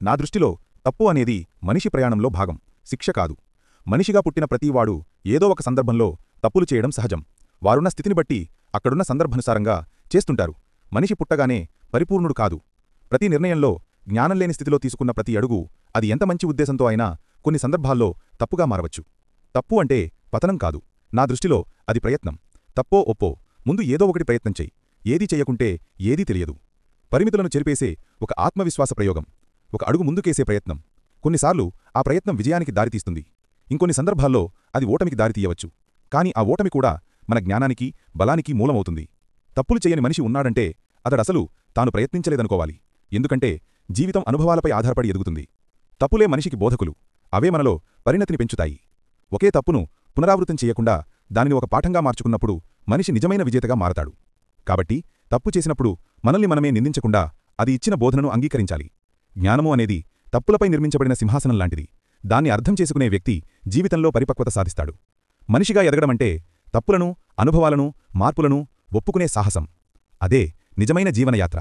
నా దృష్టిలో తప్పు అనేది మనిషి ప్రయాణంలో భాగం, శిక్ష కాదు. మనిషిగా పుట్టిన ప్రతివాడూ ఏదో ఒక సందర్భంలో తప్పులు చేయడం సహజం. వారున్న స్థితిని బట్టి అక్కడున్న సందర్భానుసారంగా చేస్తుంటారు. మనిషి పుట్టగానే పరిపూర్ణుడు కాదు. ప్రతి నిర్ణయంలో జ్ఞానం లేని స్థితిలో తీసుకున్న ప్రతి అడుగు అది ఎంత మంచి ఉద్దేశంతో అయినా కొన్ని సందర్భాల్లో తప్పుగా మారవచ్చు. తప్పు అంటే పతనం కాదు. నా దృష్టిలో అది ప్రయత్నం. తప్పో ఒప్పో ముందు ఏదో ఒకటి ప్రయత్నం చెయ్యి. ఏదీ చెయ్యకుంటే ఏదీ తెలియదు. పరిమితులను చెరిపేసే ఒక ఆత్మవిశ్వాస ప్రయోగం, ఒక అడుగు ముందుకేసే ప్రయత్నం. కొన్నిసార్లు ఆ ప్రయత్నం విజయానికి దారితీస్తుంది. ఇంకొన్ని సందర్భాల్లో అది ఓటమికి దారితీయవచ్చు. కాని ఆ ఓటమి కూడా మన జ్ఞానానికి, బలానికి మూలమవుతుంది. తప్పులు చేయని మనిషి ఉన్నాడంటే అతడసలు తాను ప్రయత్నించలేదనుకోవాలి. ఎందుకంటే జీవితం అనుభవాలపై ఆధారపడి ఎదుగుతుంది. తప్పులే మనిషికి బోధకులు. అవే మనలో పరిణతిని పెంచుతాయి. ఒకే తప్పును పునరావృతం చేయకుండా దానిని ఒక పాఠంగా మార్చుకున్నప్పుడు మనిషి నిజమైన విజేతగా మారతాడు. కాబట్టి తప్పు చేసినప్పుడు మనల్ని మనమే నిందించకుండా అది ఇచ్చిన బోధనను అంగీకరించాలి. జ్ఞానము అనేది తప్పులపై నిర్మించబడిన సింహాసనం లాంటిది. దాన్ని అర్థం చేసుకునే వ్యక్తి జీవితంలో పరిపక్వత సాధిస్తాడు. మనిషిగా ఎదగడమంటే తప్పులను, అనుభవాలను, మార్పులను ఒప్పుకునే సాహసం. అదే నిజమైన జీవనయాత్ర.